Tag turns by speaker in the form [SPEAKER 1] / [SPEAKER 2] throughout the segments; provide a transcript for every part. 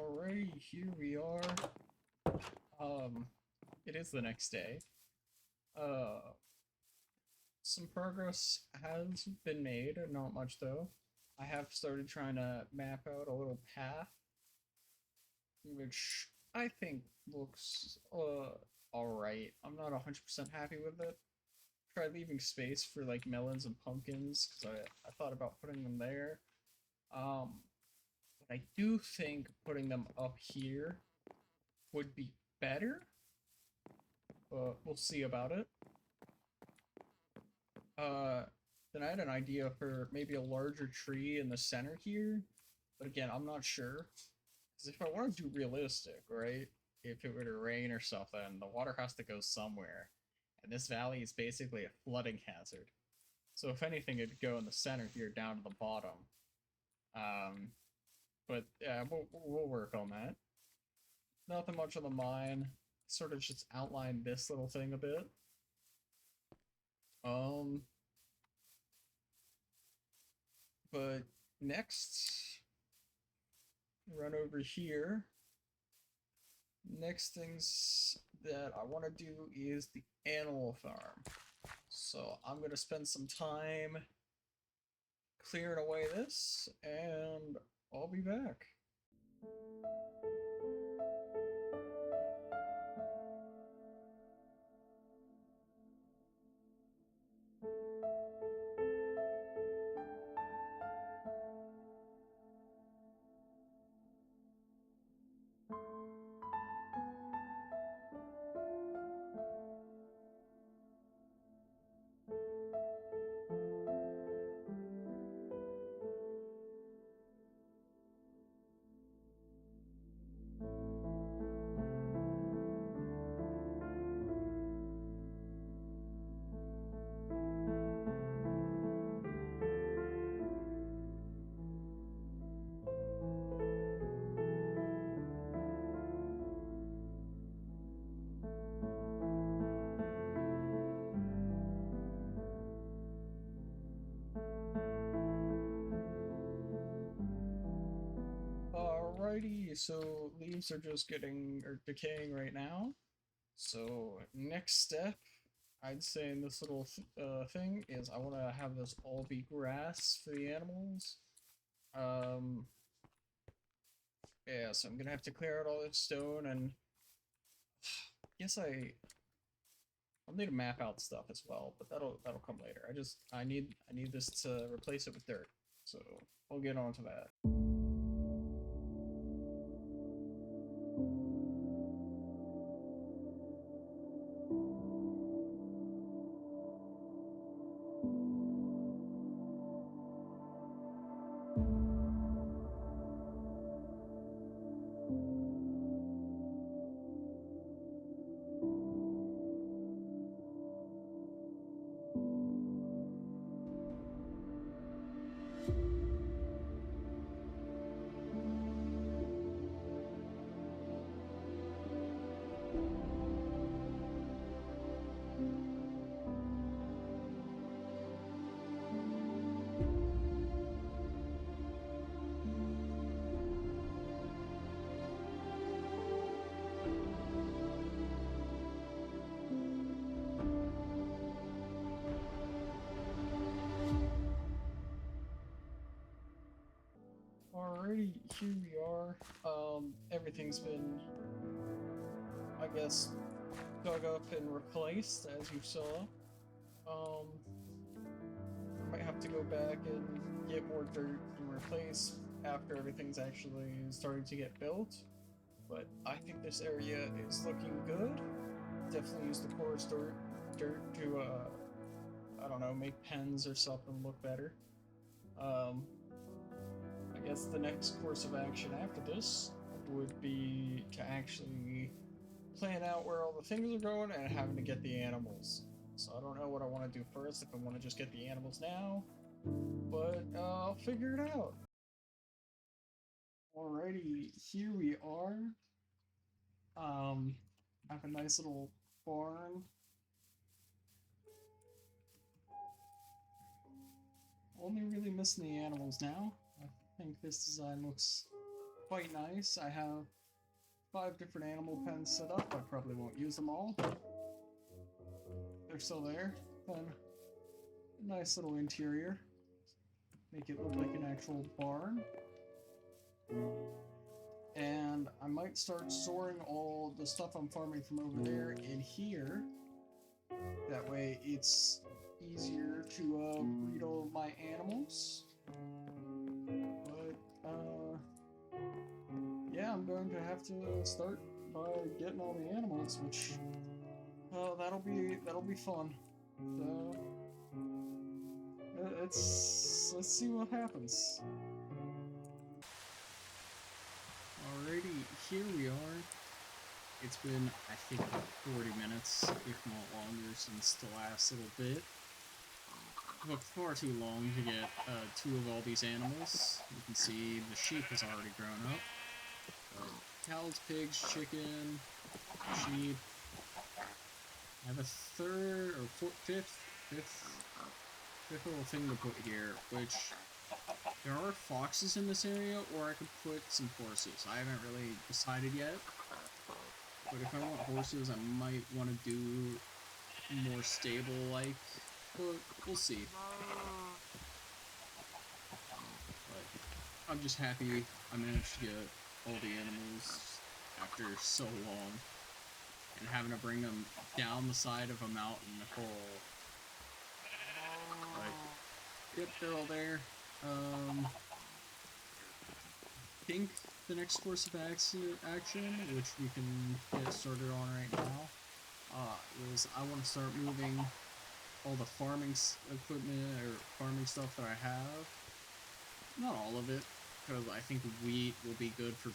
[SPEAKER 1] Alrighty, here we are. Um, it is the next day. Uh, some progress has been made, not much though. I have started trying to map out a little path, which I think looks alright. I'm not 100% happy with it. Tried leaving space for like melons and pumpkins because I thought about putting them there. Um, but I do think putting them up here would be better. We'll see about it. Uh, then I had an idea for maybe a larger tree in the center here, but again, I'm not sure. Because if I want to do realistic, right? If it were to rain or something, the water has to go somewhere. And this valley is basically a flooding hazard. So if anything, it'd go in the center here down to the bottom. But yeah, we'll work on that. Nothing much on the mine. Sort of just outline this little thing a bit. Um, but next, run over here. Next things that I want to do is the animal farm. So I'm going to spend some time clearing away this, and I'll be back. Alrighty, so leaves are just getting or decaying right now. So next step, I'd say in this little thing is I want to have this all be grass for the animals. Um, yeah, so I'm gonna have to clear out all this stone, and I guess I'll need to map out stuff as well, but that'll come later. I need this to replace it with dirt, so we'll get on to that. Alrighty, here we are. Everything's been, I guess, dug up and replaced, as you saw. Um, might have to go back and get more dirt and replace after everything's actually starting to get built. But I think this area is looking good. Definitely use the porous dirt to, I don't know, make pens or something look better. Um, I guess the next course of action after this would be to actually plan out where all the things are going and having to get the animals. So I don't know what I want to do first, if I want to just get the animals now, but I'll figure it out. Alrighty, here we are. I have a nice little barn. Only really missing the animals now. I think this design looks quite nice. I have 5 different animal pens set up. I probably won't use them all. They're still there. Then a nice little interior. Make it look like an actual barn. And I might start storing all the stuff I'm farming from over there in here. That way it's easier to breed all of my animals. But, yeah, I'm going to have to start by getting all the animals, which, that'll be fun. So, let's see what happens. Alrighty, here we are. It's been, I think, about 40 minutes, if not longer, since the last little bit. It took far too long to get 2 of all these animals. You can see the sheep has already grown up. Cows, pigs, chicken, sheep. I have a fifth little thing to put here, which there are foxes in this area, or I could put some horses. I haven't really decided yet, but if I want horses, I might want to do more stable-like, but we'll see. But I'm just happy I managed to get all the animals after so long, and having to bring them down the side of a mountain hole. But, yep, they're all there. I think the next course of action, which we can get started on right now, is I want to start moving all the farming equipment or farming stuff that I have. Not all of it, because I think wheat will be good for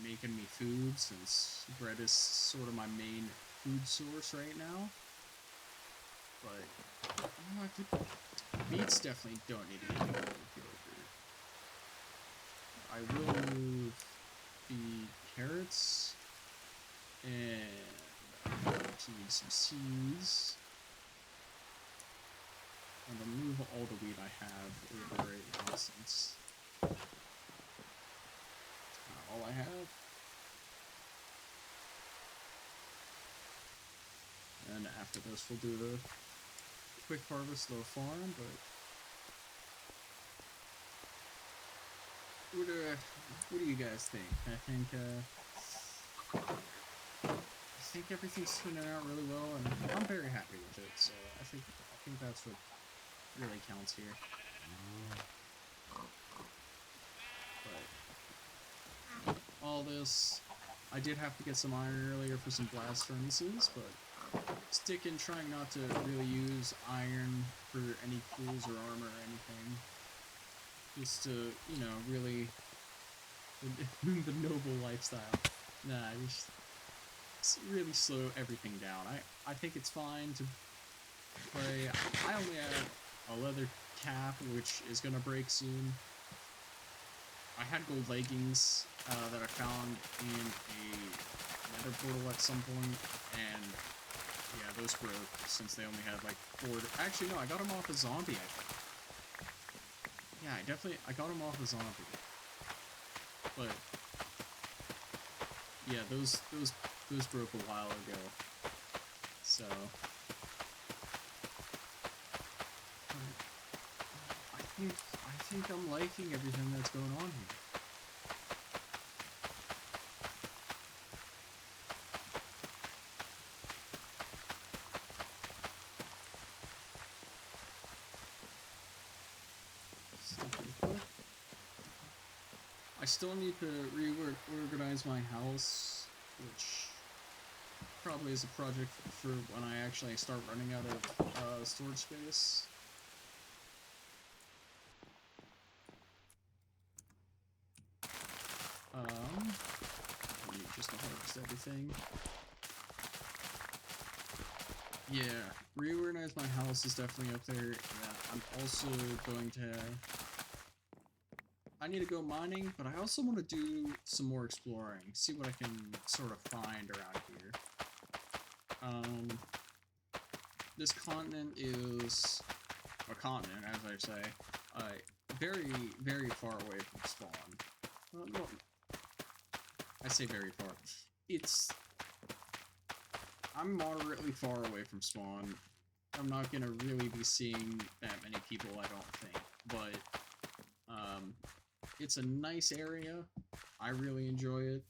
[SPEAKER 1] making me food, since bread is sort of my main food source right now. But meats definitely don't need to get moved over. I will move the carrots, and I'm going to need some seeds. And I'll move all the wheat I have over right now, since it's not all I have. And after this, we'll do the quick harvest of the farm, but what do you guys think? I think everything's turning out really well, and I'm very happy with it. So I think that's what really counts here. But all this, I did have to get some iron earlier for some blast furnaces, but sticking, trying not to really use iron for any tools or armor or anything. Just to, you know, really, the noble lifestyle. Nah, just really slow everything down. I think it's fine to play. I only have a leather cap, which is gonna break soon. I had gold leggings that I found in a nether portal at some point, and yeah, those broke since they only had like 4. Actually, no, I got them off a zombie, I think. Yeah, I got them off a zombie. But yeah, those broke a while ago. So I think I'm liking everything that's going on here. I still need to reorganize my house, which probably is a project for when I actually start running out of storage space. I need just to harvest everything. Yeah, reorganize my house is definitely up there. Yeah, I'm also going to... I need to go mining, but I also want to do some more exploring, see what I can sort of find around here. This continent is a continent, as I say, very, very far away from spawn. Well,
[SPEAKER 2] I say very far. I'm moderately far away from spawn. I'm not gonna really be seeing that many people, I don't think. But, it's a nice area. I really enjoy it.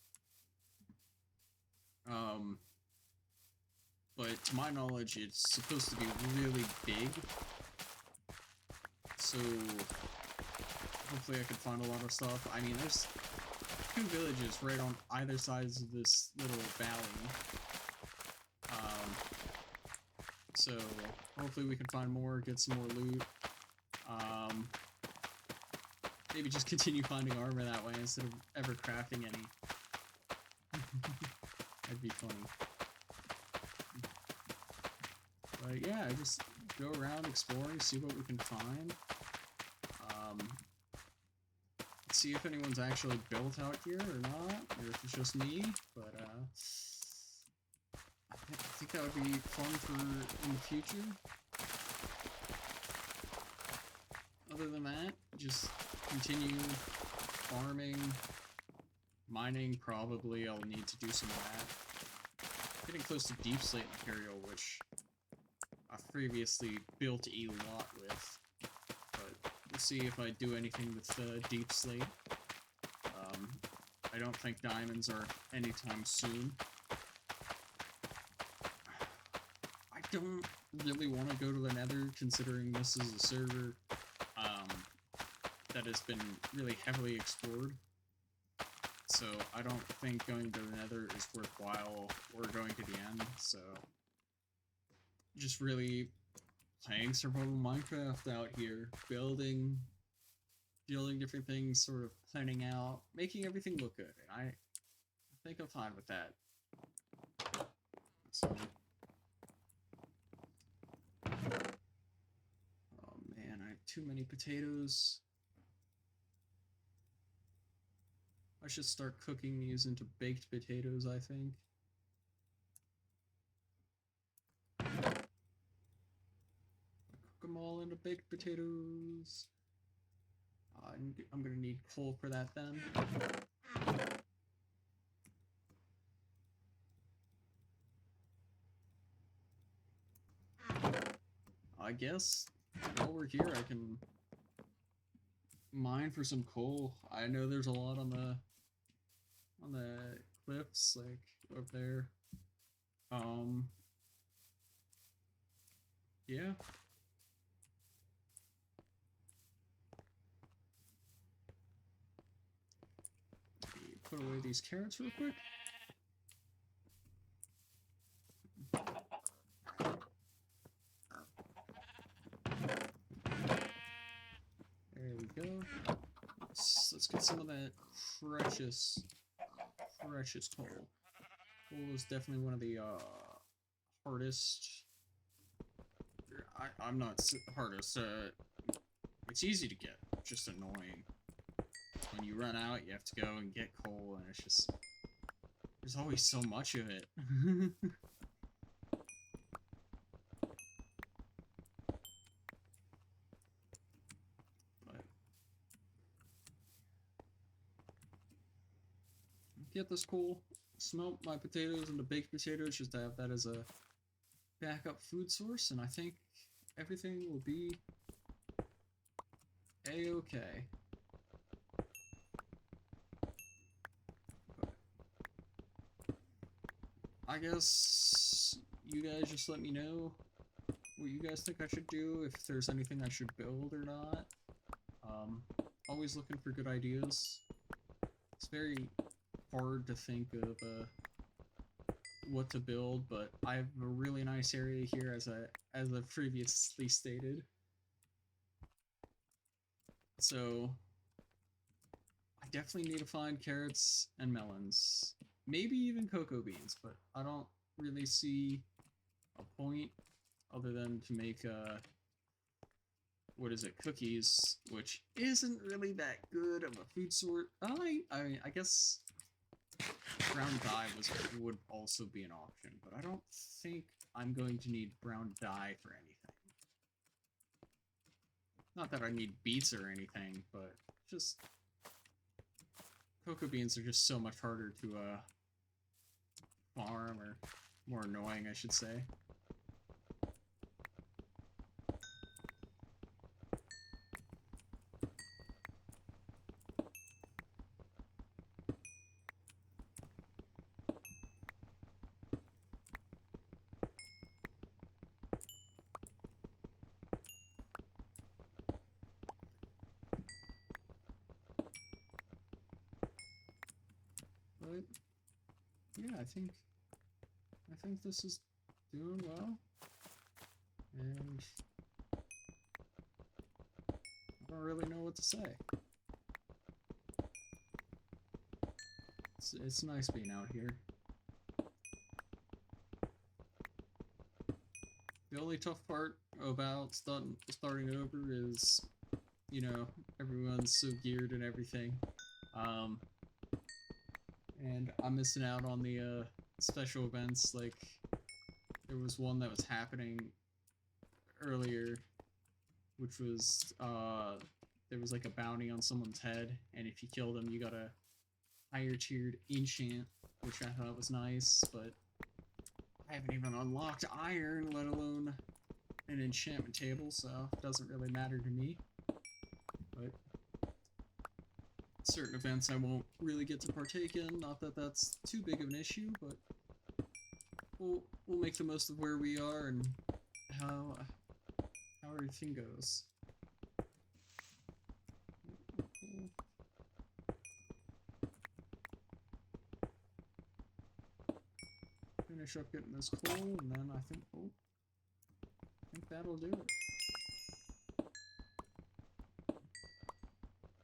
[SPEAKER 2] But to my knowledge, it's supposed to be really big. So, hopefully I can find a lot of stuff. I mean, there's 2 villages right on either sides of this little valley. So, hopefully we can find more, get some more loot. Maybe just continue finding armor that way instead of ever crafting any. That'd be funny. But yeah, just go around exploring, see what we can find. See if anyone's actually built out here or not, or if it's just me. But I think that would be fun for in the future. Other than that, just continue farming, mining. Probably I'll need to do some of that. Getting close to deep slate material, which I've previously built a lot with, but we'll see if I do anything with deep slate. I don't think diamonds are anytime soon. I don't really want to go to the Nether, considering this is a server that has been really heavily explored. So I don't think going to the Nether is worthwhile, or going to the end. So just really playing survival Minecraft out here, building different things, sort of planning out, making everything look good, and I think I'm fine with that. So, oh man, I have too many potatoes. I should start cooking these into baked potatoes, I think. Cook them all into baked potatoes. I'm gonna need coal for that then. I guess while we're here, I can mine for some coal. I know there's a lot on the cliffs, like up there. Yeah. Put away these carrots real quick. There we go. Let's get some of that precious coal. Coal is definitely one of the hardest. I'm not hardest. It's easy to get, just annoying. When you run out, you have to go and get coal, and it's just there's always so much of it. But get this coal, smelt my potatoes into baked potatoes, just to have that as a backup food source, and I think everything will be a-okay. I guess you guys just let me know what you guys think I should do, if there's anything I should build or not. Always looking for good ideas. It's very hard to think of what to build, but I have a really nice area here, as I previously stated. So I definitely need to find carrots and melons. Maybe even cocoa beans, but I don't really see a point other than to make cookies, which isn't really that good of a food source. I guess brown dye would also be an option, but I don't think I'm going to need brown dye for anything. Not that I need beets or anything, but just cocoa beans are just so much harder to farm, or more annoying, I should say. But yeah, I think this is doing well, and I don't really know what to say. It's nice being out here. The only tough part about starting over is, you know, everyone's so geared and everything. Um, and I'm missing out on the special events. Like, there was one that was happening earlier, which was there was like a bounty on someone's head, and if you kill them, you got a higher tiered enchant, which I thought was nice, but I haven't even unlocked iron, let alone an enchantment table, so it doesn't really matter to me. But certain events I won't really get to partake in. Not that that's too big of an issue, but we'll make the most of where we are and how everything goes. Finish up getting this coal, and then I think that'll do it.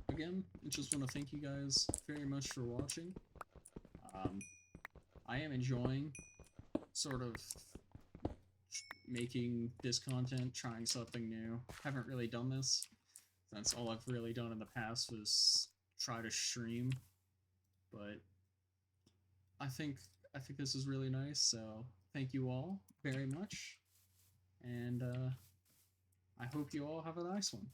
[SPEAKER 2] Again, I just want to thank you guys very much for watching. I am enjoying sort of making this content, trying something new. Haven't really done this, since all I've really done in the past was try to stream, but I think this is really nice, so thank you all very much, and I hope you all have a nice one.